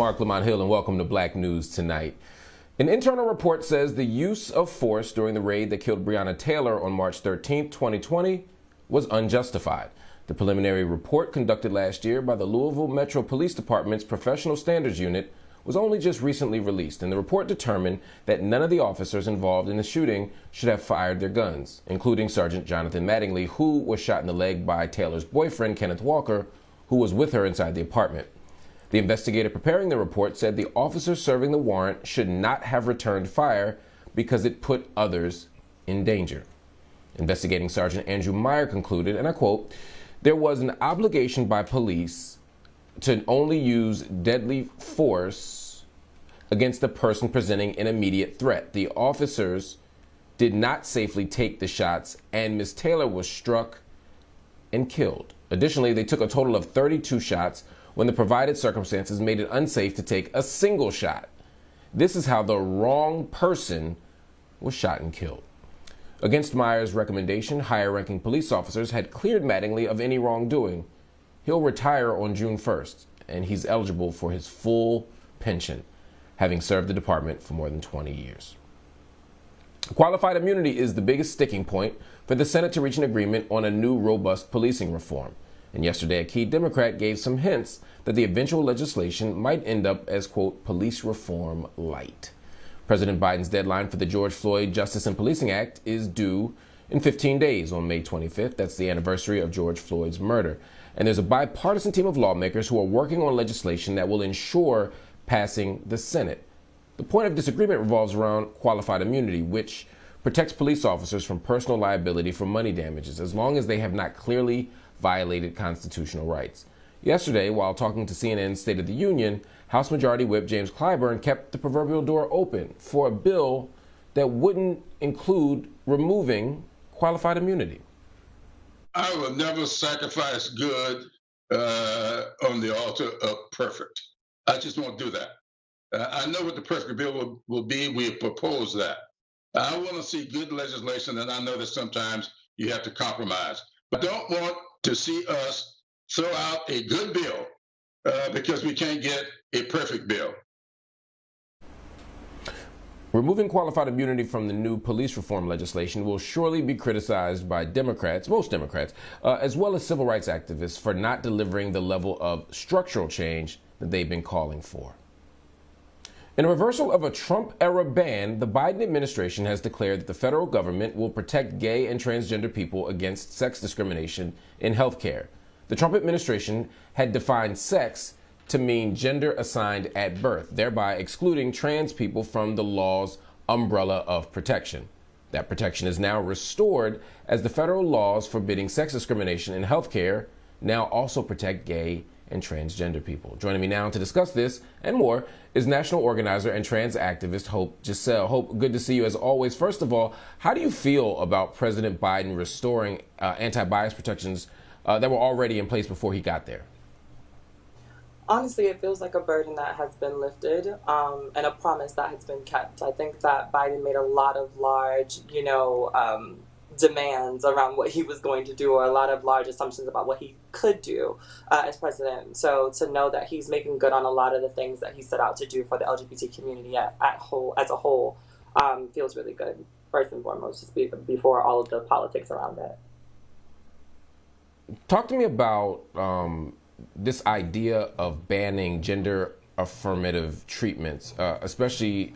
Marc Lamont Hill, and welcome to Black News Tonight. An internal report says the use of force during the raid that killed Brianna Taylor on March 13, 2020 was unjustified. The preliminary report conducted last year by the Louisville Metro Police Department's Professional Standards Unit was only just recently released, and the report determined that none of the officers involved in the shooting should have fired their guns, including Sergeant Jonathan Mattingly, who was shot in the leg by Taylor's boyfriend, Kenneth Walker, who was with her inside the apartment. The investigator preparing the report said the officer serving the warrant should not have returned fire because it put others in danger. Investigating Sergeant Andrew Meyer concluded, and I quote, "There was an obligation by police to only use deadly force against the person presenting an immediate threat. The officers did not safely take the shots, and Ms. Taylor was struck and killed. Additionally, they took a total of 32 shots when the provided circumstances made it unsafe to take a single shot. This is how the wrong person was shot and killed." Against Meyer's recommendation, higher-ranking police officers had cleared Mattingly of any wrongdoing. He'll retire on June 1st, and he's eligible for his full pension, having served the department for more than 20 years. Qualified immunity is the biggest sticking point for the Senate to reach an agreement on a new, robust policing reform. And yesterday, a key Democrat gave some hints that the eventual legislation might end up as, quote, police reform light. President Biden's deadline for the George Floyd Justice and Policing Act is due in 15 days on May 25th. That's the anniversary of George Floyd's murder. And there's a bipartisan team of lawmakers who are working on legislation that will ensure passing the Senate. The point of disagreement revolves around qualified immunity, which protects police officers from personal liability for money damages, as long as they have not clearly violated constitutional rights. Yesterday, while talking to CNN's State of the Union, House Majority Whip James Clyburn kept the proverbial door open for a bill that wouldn't include removing qualified immunity. I will never sacrifice good on the altar of perfect. I just won't do that. I know what the perfect bill will be. We have proposed that. I want to see good legislation, and I know that sometimes you have to compromise. But don't want to see us throw out a good bill because we can't get a perfect bill. Removing qualified immunity from the new police reform legislation will surely be criticized by Democrats, most Democrats, as well as civil rights activists for not delivering the level of structural change that they've been calling for. In a reversal of a Trump-era ban, the Biden administration has declared that the federal government will protect gay and transgender people against sex discrimination in healthcare. The Trump administration had defined sex to mean gender assigned at birth, thereby excluding trans people from the law's umbrella of protection. That protection is now restored as the federal laws forbidding sex discrimination in healthcare now also protect gay and transgender people. Joining me now to discuss this and more is national organizer and trans activist Hope Giselle. Hope, good to see you as always. First of all, how do you feel about President Biden restoring anti-bias protections that were already in place before he got there? Honestly, it feels like a burden that has been lifted and a promise that has been kept. I think that Biden made a lot of large, demands around what he was going to do, or a lot of large assumptions about what he could do as president. So to know that he's making good on a lot of the things that he set out to do for the LGBT community as a whole feels really good, first and foremost, just before all of the politics around it. Talk to me about this idea of banning gender affirmative treatments, especially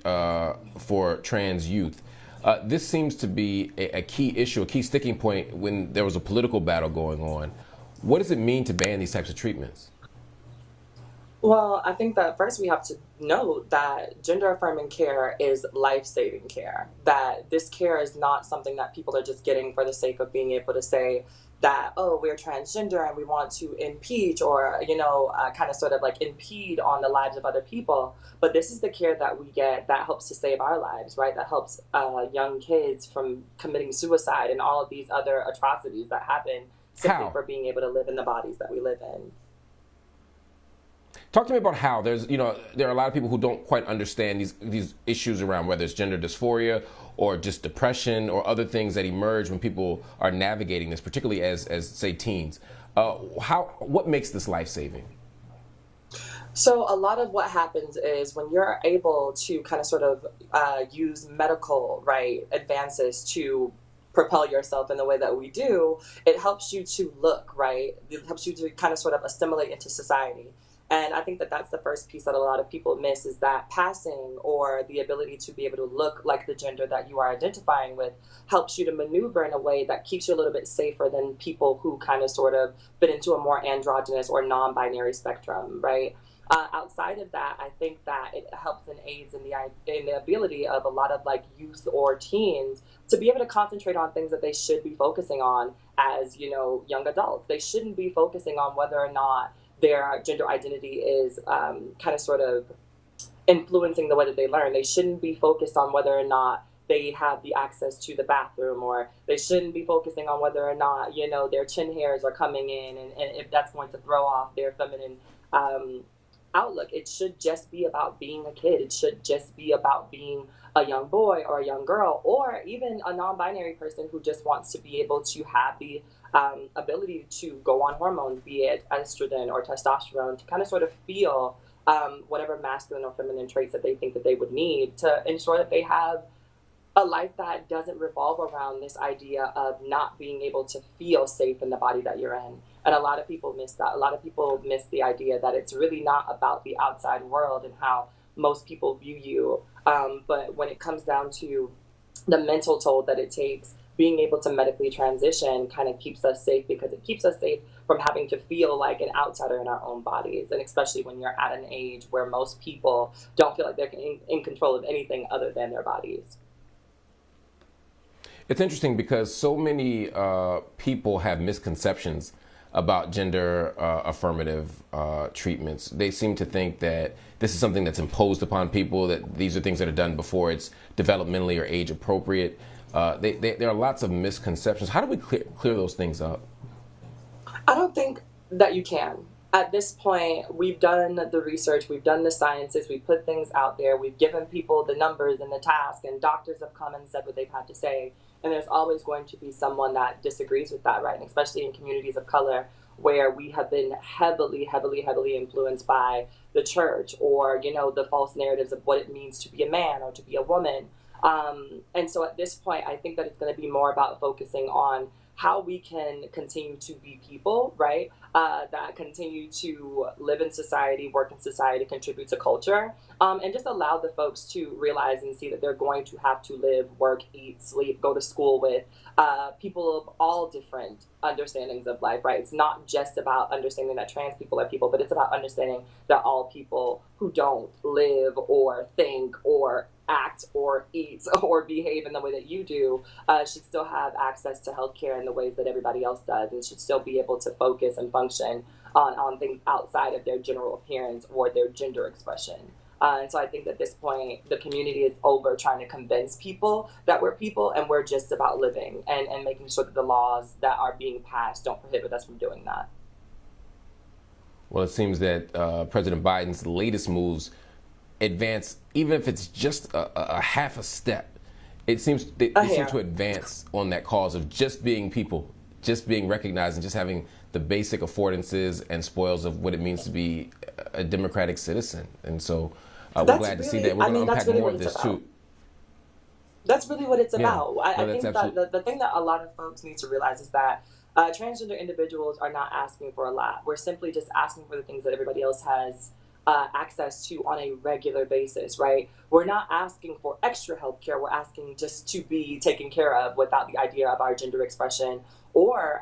for trans youth. This seems to be a key issue, a key sticking point when there was a political battle going on. What does it mean to ban these types of treatments? Well, I think that first we have to note that gender-affirming care is life-saving care, that this care is not something that people are just getting for the sake of being able to say that, oh, we're transgender and we want to impeach or, kind of sort of like impede on the lives of other people. But this is the care that we get that helps to save our lives, right? That helps young kids from committing suicide and all of these other atrocities that happen simply for being able to live in the bodies that we live in. Talk to me about how there are a lot of people who don't quite understand these issues around whether it's gender dysphoria or just depression or other things that emerge when people are navigating this, particularly as say teens. What makes this life-saving? So a lot of what happens is when you're able to kind of sort of use medical right advances to propel yourself in the way that we do, it helps you to look right. It helps you to kind of sort of assimilate into society. And I think that that's the first piece that a lot of people miss is that passing or the ability to be able to look like the gender that you are identifying with helps you to maneuver in a way that keeps you a little bit safer than people who kind of sort of fit into a more androgynous or non-binary spectrum, right? Outside of that, I think that it helps and aids in the ability of a lot of like youth or teens to be able to concentrate on things that they should be focusing on as young adults. They shouldn't be focusing on whether or not their gender identity is kind of sort of influencing the way that they learn. They shouldn't be focused on whether or not they have the access to the bathroom, or they shouldn't be focusing on whether or not their chin hairs are coming in, and if that's going to throw off their feminine um, outlook. It should just be about being a kid. It should just be about being a young boy or a young girl, or even a non-binary person who just wants to be able to have the ability to go on hormones, be it estrogen or testosterone, to kind of sort of feel whatever masculine or feminine traits that they think that they would need to ensure that they have a life that doesn't revolve around this idea of not being able to feel safe in the body that you're in. And a lot of people miss that. A lot of people miss the idea that it's really not about the outside world and how most people view you. But when it comes down to the mental toll that it takes, being able to medically transition kind of keeps us safe, because it keeps us safe from having to feel like an outsider in our own bodies. And especially when you're at an age where most people don't feel like they're in control of anything other than their bodies. It's interesting because so many people have misconceptions about gender affirmative treatments. They seem to think that this is something that's imposed upon people, that these are things that are done before it's developmentally or age appropriate. There are lots of misconceptions. How do we clear those things up? I don't think that you can. At this point, we've done the research, we've done the sciences, we've put things out there, we've given people the numbers and the task, and doctors have come and said what they've had to say. And there's always going to be someone that disagrees with that, right? And especially in communities of color where we have been heavily, heavily, heavily influenced by the church, or, the false narratives of what it means to be a man or to be a woman. And so at this point, I think that it's going to be more about focusing on how we can continue to be people, right? That continue to live in society, work in society, contribute to culture, and just allow the folks to realize and see that they're going to have to live, work, eat, sleep, go to school with people of all different understandings of life, right? It's not just about understanding that trans people are people, but it's about understanding that all people who don't live or think or act or eat or behave in the way that you do should still have access to healthcare in the ways that everybody else does, and should still be able to focus and function on things outside of their general appearance or their gender expression. And so I think at this point, the community is over trying to convince people that we're people and we're just about living, and making sure that the laws that are being passed don't prohibit us from doing that. Well, it seems that President Biden's latest moves advance, even if it's just a half a step. It seems they seem to advance on that cause of just being people, just being recognized, and just having the basic affordances and spoils of what it means to be a democratic citizen. And so we're glad to see that. We're going to unpack more of this too. That's really what it's about. I think absolutely. that the thing that a lot of folks need to realize is that transgender individuals are not asking for a lot. We're simply just asking for the things that everybody else has access to on a regular basis, right? We're not asking for extra health care. We're asking just to be taken care of without the idea of our gender expression or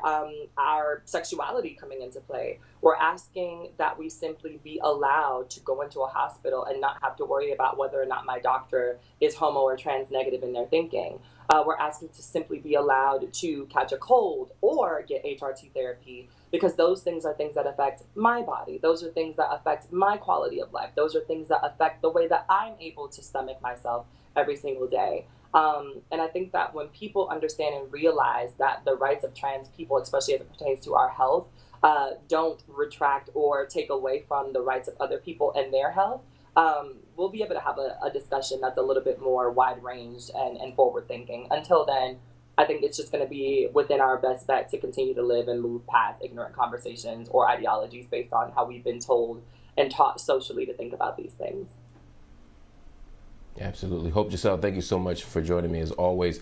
our sexuality coming into play. We're asking that we simply be allowed to go into a hospital and not have to worry about whether or not my doctor is homo or trans negative in their thinking. We're asking to simply be allowed to catch a cold or get HRT therapy, because those things are things that affect my body. Those are things that affect my quality of life. Those are things that affect the way that I'm able to stomach myself every single day. And I think that when people understand and realize that the rights of trans people, especially as it pertains to our health, don't retract or take away from the rights of other people and their health, we'll be able to have a discussion that's a little bit more wide ranged and forward thinking. Until then, I think it's just going to be within our best bet to continue to live and move past ignorant conversations or ideologies based on how we've been told and taught socially to think about these things. Absolutely. Hope Giselle, thank you so much for joining me as always.